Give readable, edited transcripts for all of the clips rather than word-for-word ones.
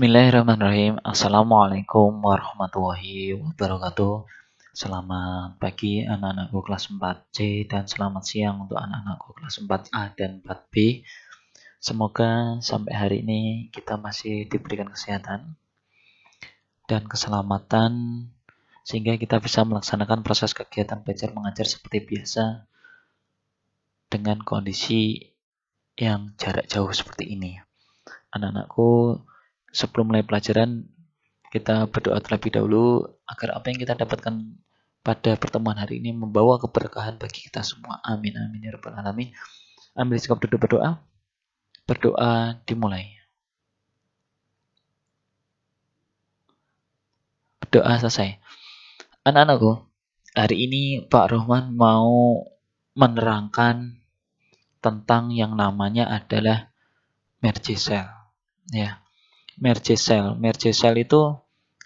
Bismillahirrahmanirrahim. Assalamualaikum warahmatullahi wabarakatuh. Selamat pagi anak-anakku kelas 4C dan selamat siang untuk anak-anakku kelas 4A dan 4B. Semoga sampai hari ini kita masih diberikan kesehatan dan keselamatan sehingga kita bisa melaksanakan proses kegiatan belajar mengajar seperti biasa dengan kondisi yang jarak jauh seperti ini. Anak-anakku, sebelum mulai pelajaran, kita berdoa terlebih dahulu agar apa yang kita dapatkan pada pertemuan hari ini membawa keberkahan bagi kita semua. Amin, amin, ya rabbal alamin. Ambil sikap duduk berdoa. Berdoa dimulai. Berdoa selesai. Anak-anakku, hari ini Pak Rohman mau menerangkan tentang yang namanya adalah merge cell. Ya, merge cell. Merge cell itu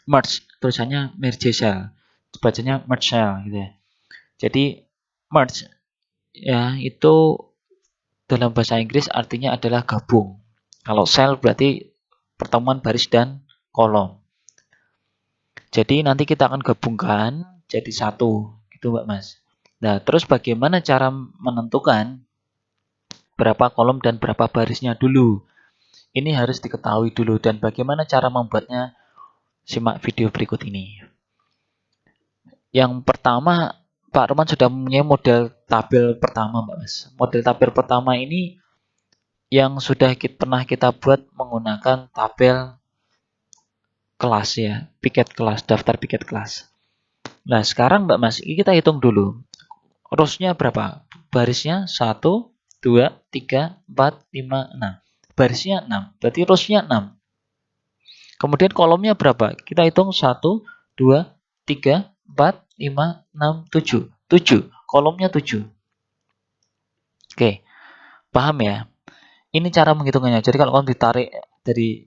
merge, tulisannya merge cell, bacanya merge cell gitu ya. Jadi merge ya itu dalam bahasa Inggris artinya adalah gabung. Kalau cell berarti pertemuan baris dan kolom. Jadi nanti kita akan gabungkan jadi satu, gitu Mbak Mas. Nah, terus bagaimana cara menentukan berapa kolom dan berapa barisnya dulu? Ini harus diketahui dulu dan bagaimana cara membuatnya? Simak video berikut ini. Yang pertama, Pak Roman sudah mempunyai model tabel pertama, Mbak Mas. Model tabel pertama ini yang sudah pernah kita buat menggunakan tabel kelas ya, piket kelas, daftar piket kelas. Nah, sekarang Mbak Mas, ini kita hitung dulu. Rows-nya berapa? Barisnya 1, 2, 3, 4, 5, 6. Barisnya 6, berarti rows-nya 6. Kemudian kolomnya berapa? Kita hitung 1, 2, 3, 4, 5, 6, 7. 7. Kolomnya 7. Oke, paham ya? Ini cara menghitungnya. Jadi kalau kamu ditarik dari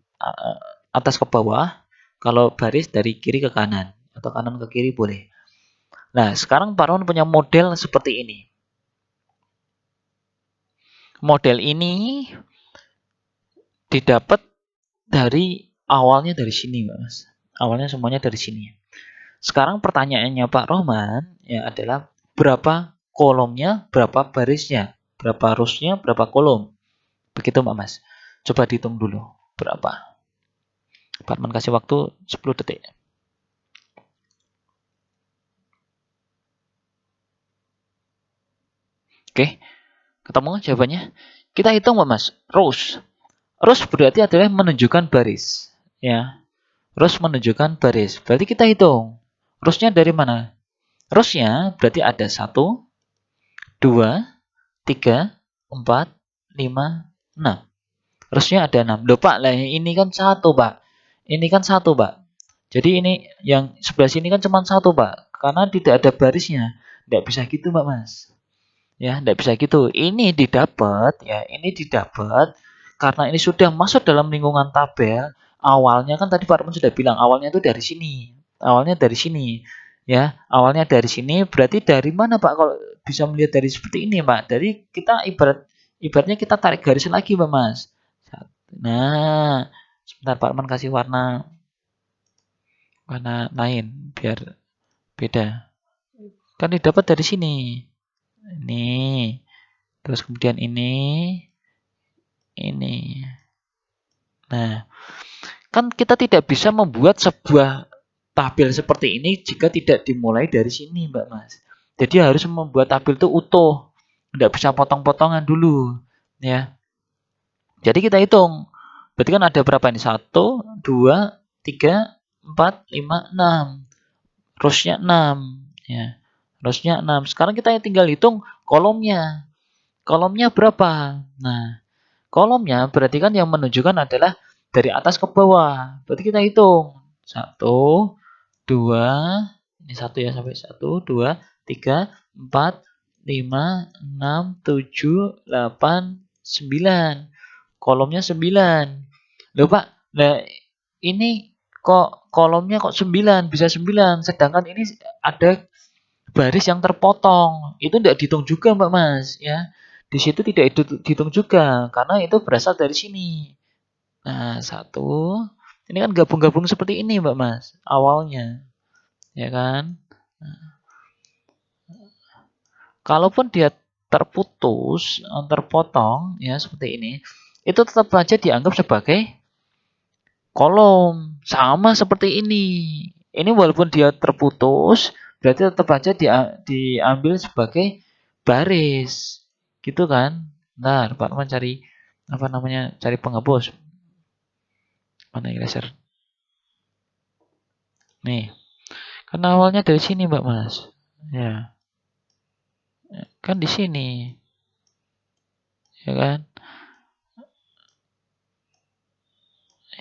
atas ke bawah, kalau baris dari kiri ke kanan, atau kanan ke kiri boleh. Nah, sekarang Pak Ron punya model seperti ini. Model ini didapat dari awalnya dari sini, Mas. Awalnya semuanya dari sini. Sekarang pertanyaannya Pak Rohman ya adalah berapa kolomnya, berapa barisnya, berapa rows-nya, berapa kolom. Begitu Mbak Mas. Coba dihitung dulu berapa. Pak Rohman kasih waktu 10 detik. Oke, ketemu jawabannya? Kita hitung Mbak Mas. Rows. Rows berarti adalah menunjukkan baris. Ya, rows menunjukkan baris. Berarti kita hitung. Rows-nya dari mana? Rows-nya berarti ada 1, 2, 3, 4, 5, 6. Rows-nya ada 6. Loh Pak, lah ini kan 1 Pak. Ini kan 1 Pak. Jadi ini yang sebelah sini kan cuma 1 Pak. Karena tidak ada barisnya. Tidak bisa gitu Mbak Mas. Ya, tidak bisa gitu. Ini didapat, ya, ini didapat karena ini sudah masuk dalam lingkungan tabel. Awalnya kan tadi Pak Arman sudah bilang, awalnya itu dari sini. Awalnya dari sini. Ya, awalnya dari sini berarti dari mana Pak kalau bisa melihat dari seperti ini, Pak? Dari kita ibaratnya kita tarik garis lagi, Pak Mas. Nah, sebentar Pak Arman kasih warna lain biar beda. Kan didapat dari sini. Ini. Terus kemudian ini. Nah, kan kita tidak bisa membuat sebuah tabel seperti ini jika tidak dimulai dari sini, Mbak Mas. Jadi harus membuat tabel itu utuh. Tidak bisa potong-potongan dulu. Ya. Jadi kita hitung. Berarti kan ada berapa ini? 1, 2, 3, 4, 5, 6. Rows-nya 6. Ya. Rows-nya 6. Sekarang kita tinggal hitung kolomnya. Kolomnya berapa? Nah, kolomnya berarti kan yang menunjukkan adalah dari atas ke bawah. Berarti kita hitung. 1, 2, ini 1 ya, sampai 1, 2, 3, 4, 5, 6, 7, 8, 9. Kolomnya 9. Loh Pak, nah ini kok kolomnya kok 9, bisa 9. Sedangkan ini ada baris yang terpotong. Itu tidak dihitung juga Mbak Mas. Ya. Di situ tidak dihitung juga karena itu berasal dari sini. Nah, 1, Ini kan gabung-gabung seperti ini, Mbak Mas, awalnya. Ya kan? Kalaupun dia terputus, terpotong, ya seperti ini, itu tetap saja dianggap sebagai kolom. Sama seperti ini. Ini walaupun dia terputus, berarti tetap aja diambil sebagai baris. Gitu kan? Nah, Pak Arman cari apa namanya? Cari penghapus. Mana eraser? Nih. Kan awalnya dari sini, Mbak Mas. Ya. Kan di sini. Ya kan?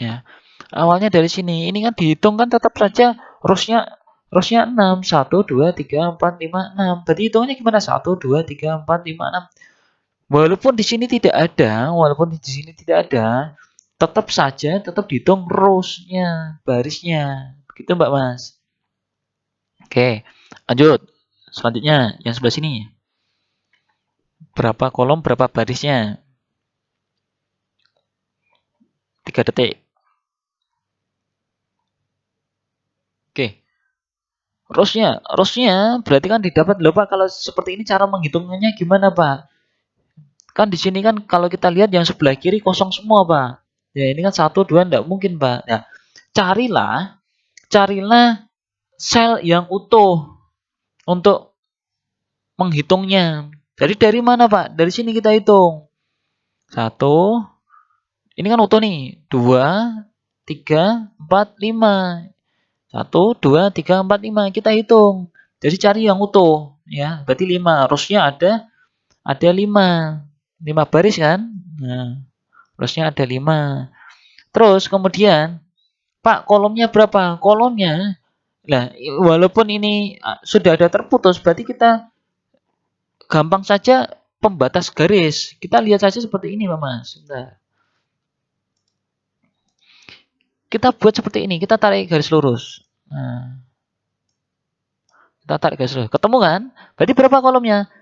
Ya. Awalnya dari sini. Ini kan dihitung kan tetap saja rosnya 6. 1, 2, 3, 4, 5, 6. Berarti hitungannya gimana? 1, 2, 3, 4, 5, 6. Walaupun di sini tidak ada, tetap saja tetap dihitung rows-nya, barisnya. Begitu Mbak Mas. Oke, lanjut. Selanjutnya yang sebelah sini. Berapa kolom, berapa barisnya? 3 detik. Oke. Rows-nya berarti kan didapat loh Pak. Kalau seperti ini cara menghitungnya gimana Pak? Kan di sini kan kalau kita lihat yang sebelah kiri kosong semua Pak. Ya ini kan 1, 2 enggak mungkin Pak. Ya, carilah sel yang utuh untuk menghitungnya. Jadi dari mana Pak? Dari sini kita hitung. 1, ini kan utuh nih. 2, 3, 4, 5. 1, 2, 3, 4, 5. Kita hitung. Jadi cari yang utuh. Ya, berarti 5. Rosnya ada 5. 5 baris kan? Nah, rosnya ada 5. Terus kemudian, Pak, kolomnya berapa? Kolomnya, nah, walaupun ini sudah ada terputus, berarti kita gampang saja pembatas garis. Kita lihat saja seperti ini, Pak Mas. Nah, kita buat seperti ini. Kita tarik garis lurus. Nah, kita tarik garis lurus. Ketemu kan? Berarti berapa kolomnya?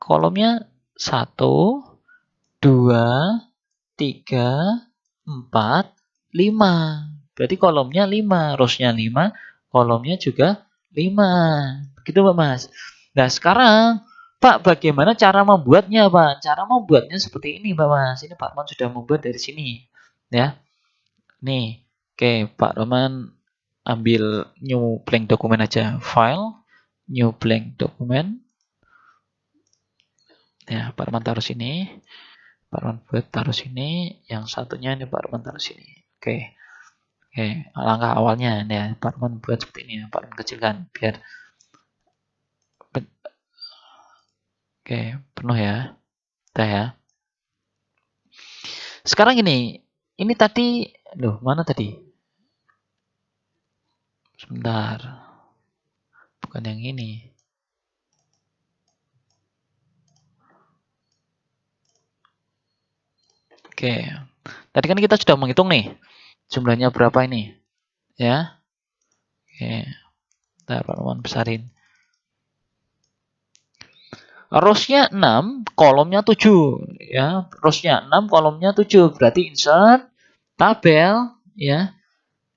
Kolomnya 1, 2, 3, 4, 5. Berarti kolomnya 5. Rosnya 5. Kolomnya juga 5. Begitu, Pak Mas. Nah, sekarang Pak, bagaimana cara membuatnya, Pak? Cara membuatnya seperti ini, Pak Mas. Ini Pak Roman sudah membuat dari sini. Ya. Nih. Oke, Pak Roman ambil new blank dokumen aja. File, new blank dokumen. Ya, Pak Roman taruh sini. Pak Roman buat taruh sini. Yang satunya ini Pak Roman taruh sini. Oke. Oke, langkah awalnya ya, Pak Roman buat seperti ini ya. Pak Roman kecilkan biar oke, penuh ya. Udah ya. Sekarang ini tadi, loh mana tadi? Sebentar, bukan yang ini. Oke, tadi kan kita sudah menghitung nih, jumlahnya berapa ini, ya? Oke, ntar Pak Roman besarin. Rosnya 6, kolomnya 7, ya. Rosnya 6, kolomnya 7, berarti insert tabel, ya.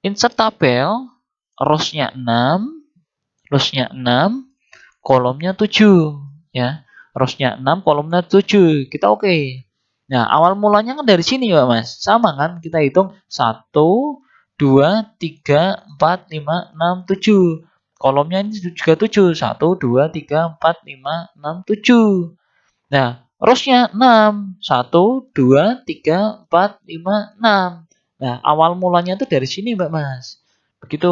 Insert tabel, rosnya 6, kolomnya 7, ya. Rosnya 6, kolomnya 7. Kita oke. Nah, awal mulanya kan dari sini, Pak Mas. Sama kan? Kita hitung 1, 2, 3, 4, 5, 6, 7. Kolomnya ini juga 7. 1, 2, 3, 4, 5, 6, 7. Nah, rosnya 6. 1, 2, 3, 4, 5, 6. Nah, awal mulanya itu dari sini, Mbak Mas. Begitu.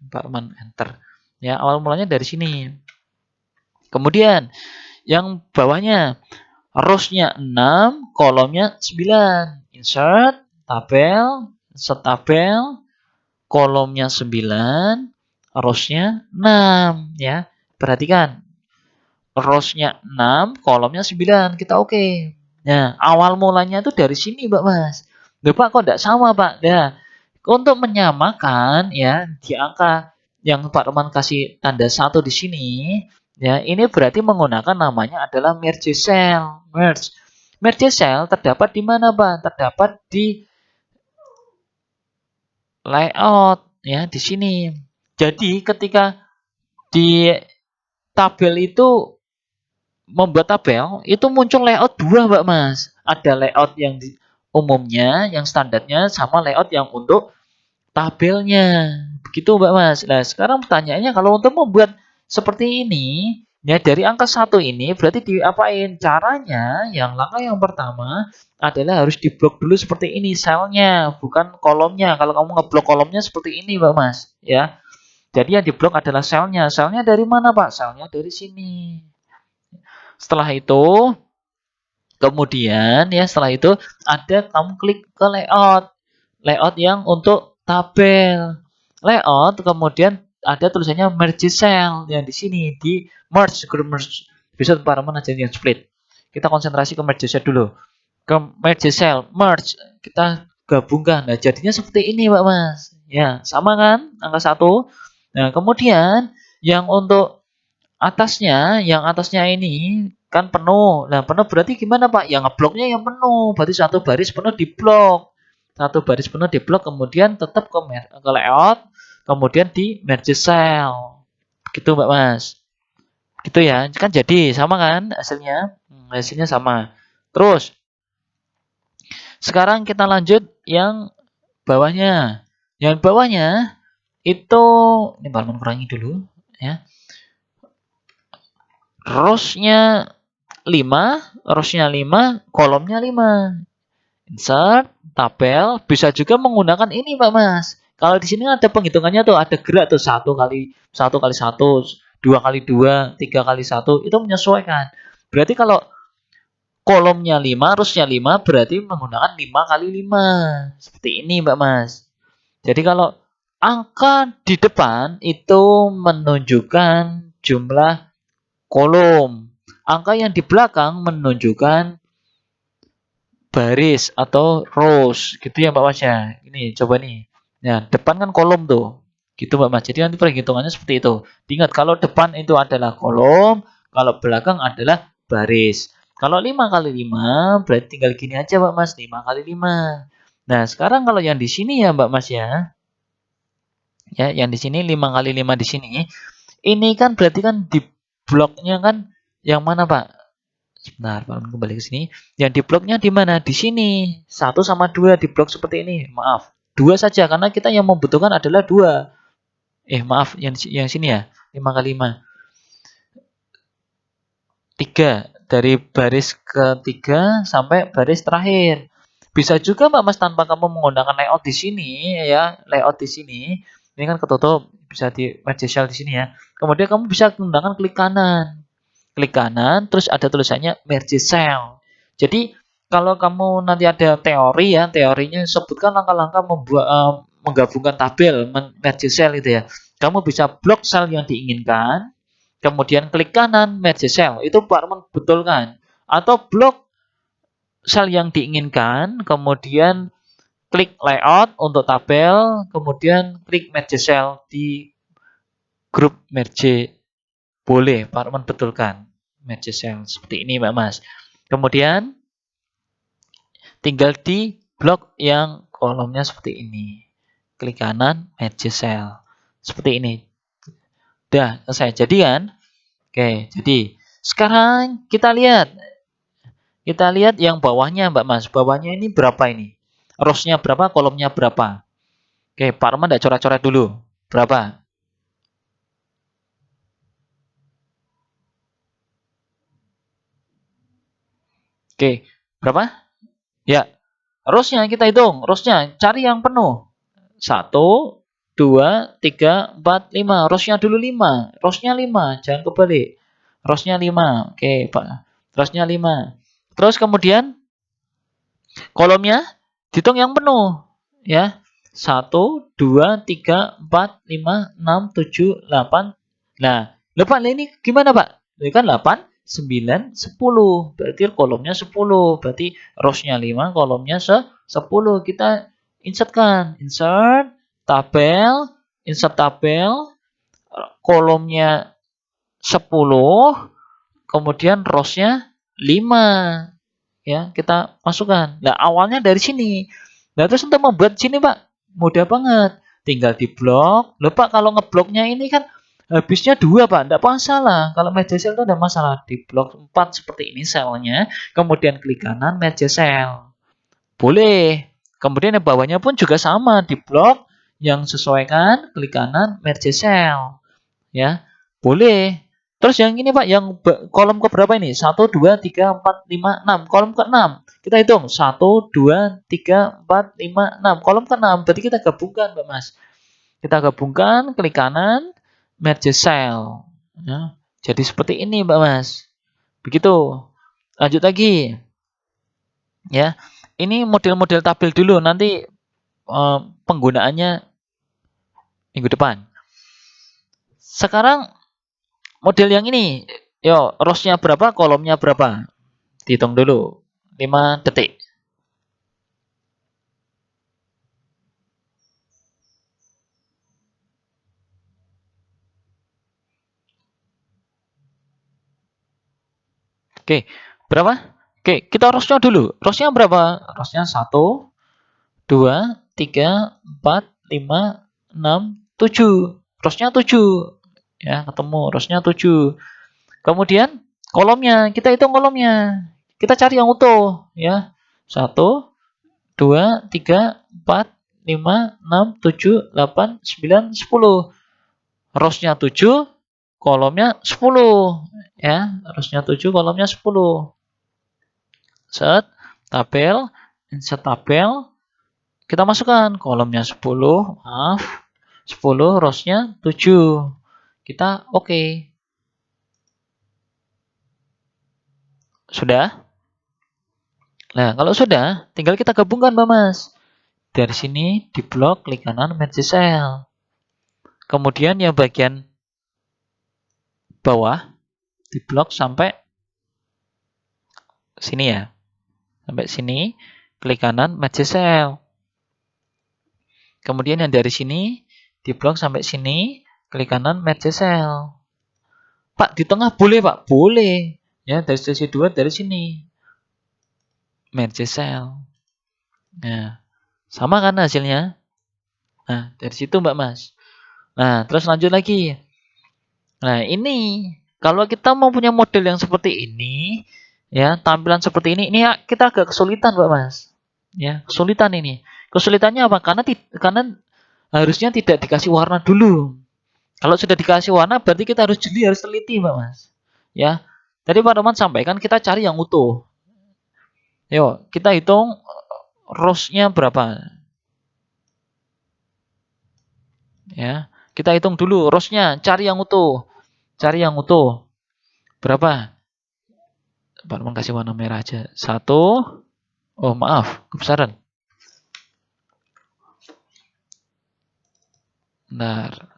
Pak Roman enter. Ya, awal mulanya dari sini. Kemudian yang bawahnya rosnya 6, kolomnya 9. Insert tabel, kolomnya 9, rosnya 6 ya. Perhatikan. Rosnya 6, kolomnya 9. Kita oke. Nah, awal mulanya itu dari sini, Mbak Mas. Loh, Pak, kok enggak sama, Pak? Nah, untuk menyamakan ya di angka yang Pak Roman kasih tanda 1 di sini, ya, ini berarti menggunakan namanya adalah merge cell. Merge cell terdapat di mana, Pak? Terdapat di layout ya di sini. Jadi ketika di tabel itu membuat tabel itu muncul layout dua, Mbak Mas. Ada layout yang umumnya, yang standarnya, sama layout yang untuk tabelnya. Begitu, Mbak Mas. Nah, sekarang pertanyaannya kalau untuk membuat seperti ini, ya dari angka 1 ini berarti diapain? Caranya, yang langkah yang pertama adalah harus diblok dulu seperti ini selnya, bukan kolomnya. Kalau kamu ngeblok kolomnya seperti ini, Mbak Mas, ya. Jadi yang diblok adalah selnya. Selnya dari mana, Pak? Selnya dari sini. Setelah itu, kemudian ya setelah itu ada kamu klik ke layout. Layout yang untuk tabel. Layout kemudian ada tulisannya merge cell yang di sini di merge, group merge. Bisa para mana aja yang split. Kita konsentrasi ke merge cell dulu. Ke merge cell, merge kita gabungkan. Nah, jadinya seperti ini, Pak Mas. Ya, sama kan? Angka 1. Nah, kemudian yang untuk atasnya, yang atasnya ini kan penuh. Nah, penuh berarti gimana, Pak? Yang ngebloknya yang penuh. Berarti satu baris penuh diblok. Satu baris penuh diblok, kemudian tetap ke layout, kemudian di merge cell. Gitu, Mbak Mas. Gitu ya. Kan jadi sama kan hasilnya? Hasilnya sama. Terus, sekarang kita lanjut yang bawahnya. Yang bawahnya itu ini Balmon kurangi dulu ya. Rowsnya 5, rowsnya 5, kolomnya 5. Insert, tabel, bisa juga menggunakan ini, Pak Mas. Kalau di sini ada penghitungannya tuh, ada gerak tuh 1 kali 1, 2 kali 2, 3 kali 1, itu menyesuaikan. Berarti kalau kolomnya 5, rowsnya 5, berarti menggunakan 5 kali 5. Seperti ini, Mbak Mas. Jadi kalau angka di depan itu menunjukkan jumlah kolom. Angka yang di belakang menunjukkan baris atau rows. Gitu ya Mbak Mas ya. Ini coba nih. Ya, depan kan kolom tuh. Gitu Mbak Mas. Jadi nanti perhitungannya seperti itu. Ingat kalau depan itu adalah kolom, kalau belakang adalah baris. Kalau 5 kali 5 berarti tinggal gini aja Mbak Mas, 5 kali 5. Nah, sekarang kalau yang di sini ya Mbak Mas ya. Ya, yang di sini 5 kali 5 di sini. Ini kan berarti kan di bloknya kan yang mana, Pak? Sebentar, Pak, kembali ke sini. Yang di bloknya di mana? Di sini. 1 sama 2 di blok seperti ini. Maaf. 2 saja karena kita yang membutuhkan adalah 2. Maaf, yang sini ya. 5 kali 5. 3 dari baris ketiga sampai baris terakhir. Bisa juga Mbak Mas tanpa kamu menggunakan layout di sini ya, layout di sini. Ini kan ketutup, bisa di merge cell di sini ya. Kemudian kamu bisa menggunakan klik kanan. Klik kanan, terus ada tulisannya merge cell. Jadi kalau kamu nanti ada teori ya, teorinya sebutkan langkah-langkah menggabungkan tabel, merge cell itu ya. Kamu bisa blok sel yang diinginkan, kemudian klik kanan merge cell, itu Pak Arman betulkan. Atau blok sel yang diinginkan, kemudian klik layout untuk tabel, kemudian klik merge cell di grup merge. Boleh, Pak Arman betulkan. Merge cell seperti ini, Mbak Mas. Kemudian tinggal di blok yang kolomnya seperti ini. Klik kanan, merge cell. Seperti ini. Udah, selesai. Jadi kan? Oke, jadi sekarang kita lihat. Kita lihat yang bawahnya, Mbak Mas. Bawahnya ini berapa ini? Rowsnya berapa, kolomnya berapa? Oke, Pak Arman tidak coret-coret dulu. Berapa? Oke, berapa? Ya, rowsnya kita hitung. Rowsnya cari yang penuh. 1, 2, 3, 4, 5. Rowsnya dulu 5. Rowsnya 5. Jangan kebalik. Rowsnya 5. Oke, Pak. Rowsnya 5. Terus kemudian kolomnya dihitung yang penuh. Ya. 1, 2, 3, 4, 5, 6, 7, 8. Nah, 8 ini gimana, Pak? Ini kan 8, 9, 10. Berarti kolomnya 10. Berarti rowsnya 5, kolomnya 10. Kita insertkan. Insert tabel, kolomnya 10, kemudian rowsnya 5. Ya, kita masukkan. Nah, awalnya dari sini. Nah, terus untuk membuat sini, Pak. mudah banget. Tinggal diblok. Loh Pak, kalau ngebloknya ini kan habisnya 2 Pak, enggak masalah. Kalau merge cell itu enggak masalah. Diblok 4 seperti ini selnya, kemudian klik kanan merge cell. Boleh. Kemudian yang bawahnya pun juga sama, diblok yang sesuaikan, klik kanan merge cell. Ya, boleh. Terus yang ini Pak, yang kolom ke berapa ini? 1, 2, 3, 4, 5, 6. Kolom ke-6. Kita hitung. 1, 2, 3, 4, 5, 6. Kolom ke-6. Berarti kita gabungkan Pak Mas. Kita gabungkan, klik kanan, merge cell. Ya, jadi seperti ini Pak Mas. Begitu. Lanjut lagi. Ya, ini model-model tabel dulu. Nanti penggunaannya minggu depan. Sekarang model yang ini, yo, rows-nya berapa, kolomnya berapa? Dihitung dulu. 5 detik. Oke, berapa? Oke, kita rows-nya dulu. Rows-nya berapa? Rows-nya 1, 2, 3, 4, 5, 6, 7. Rows-nya 7. Ya, ketemu. Rows-nya 7. Kemudian kolomnya, kita hitung kolomnya. Kita cari yang utuh, ya. 1, 2, 3, 4, 5, 6, 7, 8, 9, 10. Rows-nya 7, kolomnya 10. Ya, rows-nya 7, kolomnya 10. Set, tabel, insert tabel. Kita masukkan kolomnya 10, maaf. 10, rows-nya 7. Kita oke. Sudah? Nah, kalau sudah, tinggal kita gabungkan, Mbak Mas. Dari sini di blok, klik kanan, merge cell. Kemudian yang bagian bawah, di blok sampai sini ya. Sampai sini, klik kanan, merge cell. Kemudian yang dari sini, di blok sampai sini, klik kanan, merge cell. Pak, di tengah boleh, Pak? Boleh. Ya, dari sisi 2, dari sini. Merge cell. Nah, sama kan hasilnya? Nah, dari situ Mbak Mas. Nah, terus lanjut lagi. Nah, ini kalau kita mau punya model yang seperti ini, ya, tampilan seperti ini ya, kita agak kesulitan, Mbak Mas. Ya, kesulitan ini. Kesulitannya apa? Karena harusnya tidak dikasih warna dulu. Kalau sudah dikasih warna, berarti kita harus jeli, harus teliti, Mbak Mas. Ya, tadi Pak Roman sampaikan kita cari yang utuh. Yuk, kita hitung rows-nya berapa. Ya, kita hitung dulu rows-nya, cari yang utuh. Cari yang utuh. Berapa? Pak Roman kasih warna merah aja. 1. Oh, maaf, kebesaran. Bentar.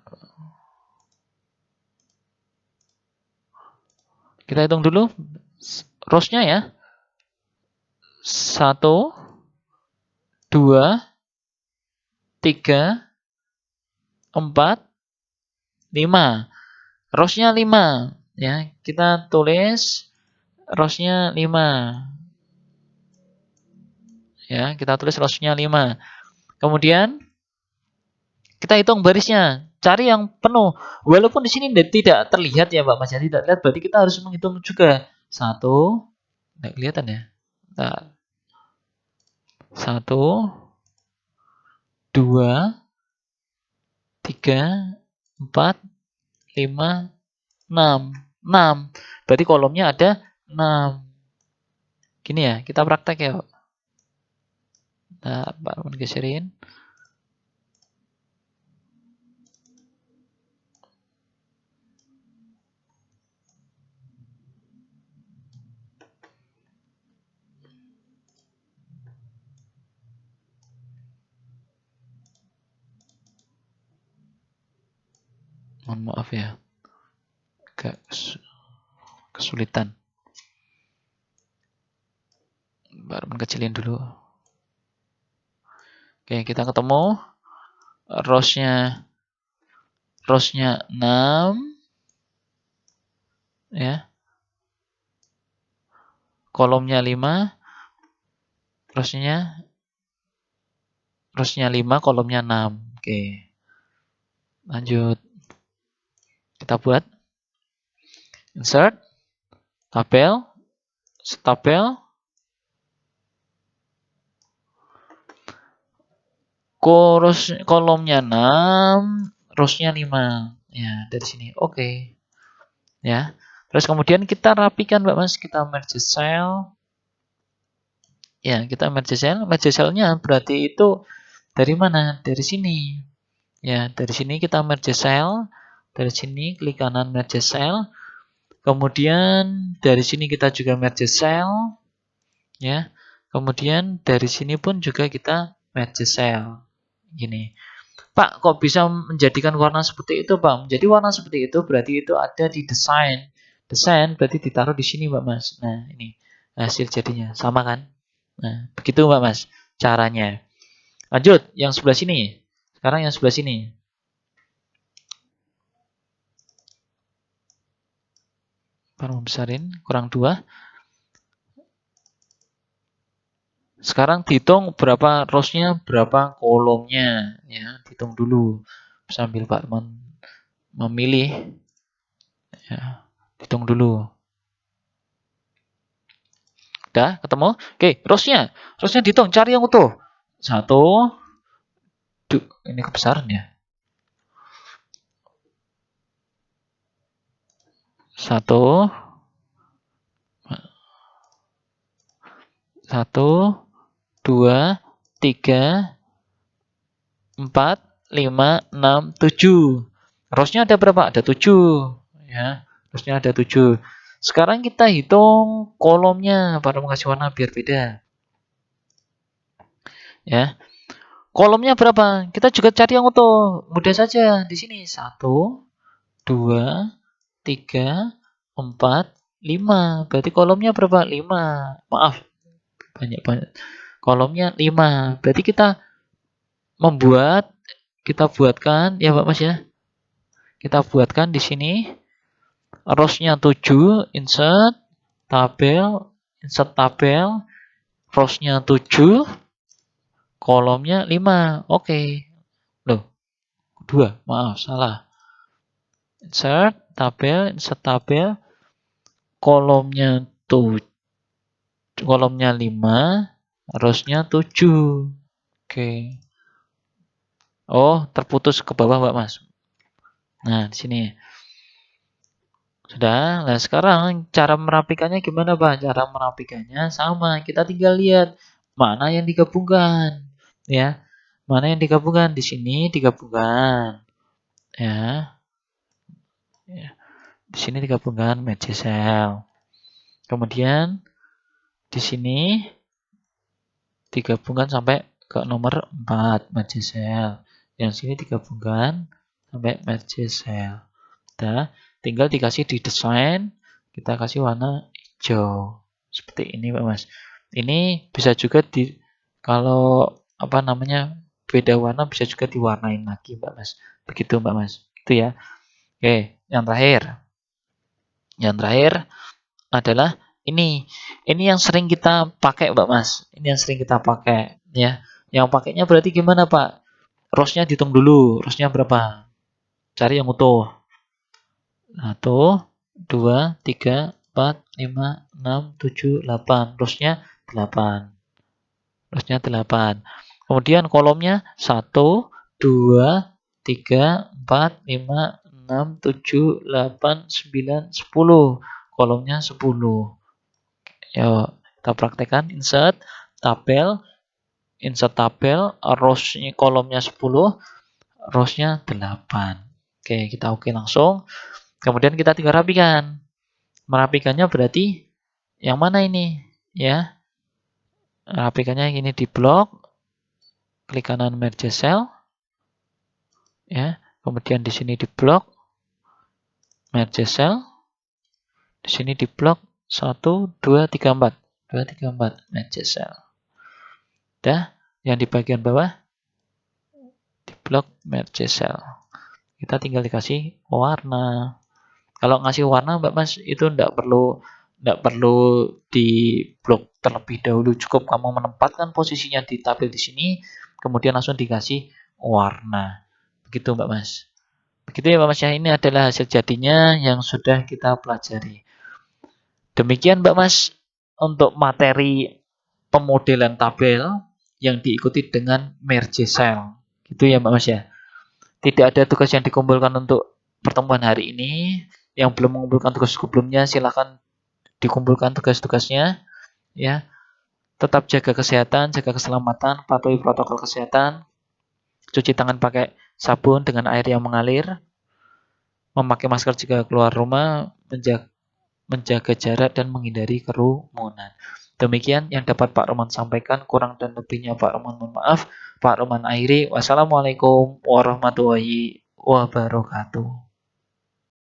Kita hitung dulu rows-nya ya. 1, 2, 3, 4, 5. Rows-nya 5. Ya, kita tulis rows-nya 5. Ya, kita tulis rows-nya 5. Kemudian kita hitung barisnya. Cari yang penuh. Walaupun di sini tidak terlihat ya Pak Mas, ya, tidak terlihat, berarti kita harus menghitung juga. 1, tidak kelihatan ya. Nah, 1, 2, 3, 4, 5, 6. 6. Berarti kolomnya ada 6. Gini ya, kita praktek ya. Nah, Pak geserin. Mohon maaf ya, agak kesulitan. Baru kecilin dulu. Oke, kita ketemu rows-nya 6 ya. Kolomnya 5, rows-nya rowsnya 5, kolomnya 6. Oke. Lanjut. Kita buat insert, tabel, tabel, kolomnya 6, rowsnya 5. Ya, dari sini. Oke. Ya. Terus kemudian kita rapikan, Mbak Mas. Kita merge cell. Ya, kita merge cell. Merge cell-nya berarti itu dari mana? Dari sini. Ya, dari sini kita merge cell. Dari sini klik kanan merge cell. Kemudian dari sini kita juga merge cell. Ya. Kemudian dari sini pun juga kita merge cell. Gini. Pak, kok bisa menjadikan warna seperti itu, Pak? Menjadi warna seperti itu berarti itu ada di desain. Desain berarti ditaruh di sini, Mbak Mas. Nah, ini hasil jadinya. Sama kan? Nah, begitu, Mbak Mas, caranya. Lanjut, yang sebelah sini. Sekarang yang sebelah sini. Baru besarin, kurang 2. Sekarang dihitung berapa rowsnya, berapa kolomnya. Ya, hitung dulu. Sambil Pak Teman memilih. Ya, hitung dulu. Udah, ketemu? Oke, rowsnya. Rowsnya dihitung, cari yang utuh. 1, ini kebesaran ya. 1, 2, 3, 4, 5, 6, 7. Rowsnya ada berapa? Ada 7. Ya, rowsnya ada 7. Sekarang kita hitung kolomnya pada mengasih warna biar beda. Ya. Kolomnya berapa? Kita juga cari yang utuh. Mudah saja. Di sini 1, 2, 3, 4, 5. Berarti kolomnya berapa? 5. Maaf. Banyak-banyak. Kolomnya 5. Berarti kita buatkan ya Mbak Mas ya. Kita buatkan di sini rowsnya 7, insert tabel, rowsnya 7, kolomnya 5. Oke. Loh, 2. Maaf, salah. Insert tabel, kolomnya 5, rowsnya 7. Oke. Oh, terputus ke bawah, Mbak Mas. Nah, di sini. Sudah. Nah, sekarang cara merapikannya gimana, Pak? Cara merapikannya sama. Kita tinggal lihat mana yang digabungkan. Ya. Mana yang digabungkan? Di sini digabungkan. Ya. Ya. Di sini digabungkan merge cell. Kemudian di sini digabungkan sampai ke nomor 4 merge cell. Yang sini digabungkan sampai merge cell. Udah, tinggal dikasih di desain, kita kasih warna hijau. Seperti ini, Pak Mas. Ini bisa juga kalau apa namanya beda warna bisa juga diwarnain lagi, Mbak Mas. Begitu, Mbak Mas. Itu ya. Oke, yang terakhir. Yang terakhir adalah ini. Ini yang sering kita pakai, Mbak Mas. Ini yang sering kita pakai, ya. Yang pakainya berarti gimana, Pak? Rowsnya dihitung dulu. Rowsnya berapa? Cari yang utuh. 1, 2, 3, 4, 5, 6, 7, 8. Rowsnya 8. Rowsnya 8. Kemudian kolomnya 1, 2, 3, 4, 5, 6, 7, 8, 9, 10. Kolomnya 10. Yuk, kita praktekkan. Insert tabel, rowsnya kolomnya 10, rowsnya 8. Oke, kita oke langsung. Kemudian kita tinggal rapikan. Merapikannya berarti yang mana ini? Ya. Rapikannya ini di blok. Klik kanan merge cell. Ya. Kemudian di sini di blok merge cell. Di sini di blok 1, 2, 3, 4. 2, 3, 4 merge cell. Udah, yang di bagian bawah di blok merge cell. Kita tinggal dikasih warna. Kalau ngasih warna, Mbak Mas, itu enggak perlu di blok terlebih dahulu. Cukup kamu menempatkan posisinya di tabel di sini, kemudian langsung dikasih warna. Begitu Mbak Mas. Begitu ya Mbak Mas ya, ini adalah hasil jadinya yang sudah kita pelajari. Demikian Mbak Mas untuk materi pemodelan tabel yang diikuti dengan merge cell. Gitu ya Mbak Mas ya. Tidak ada tugas yang dikumpulkan untuk pertemuan hari ini. Yang belum mengumpulkan tugas sebelumnya silakan dikumpulkan tugas-tugasnya ya. Tetap jaga kesehatan, jaga keselamatan, patuhi protokol kesehatan, cuci tangan pakai sabun dengan air yang mengalir, memakai masker jika keluar rumah, menjaga jarak dan menghindari kerumunan. Demikian yang dapat Pak Roman sampaikan, kurang dan lebihnya Pak Roman mohon maaf. Pak Roman akhiri, wassalamualaikum warahmatullahi wabarakatuh.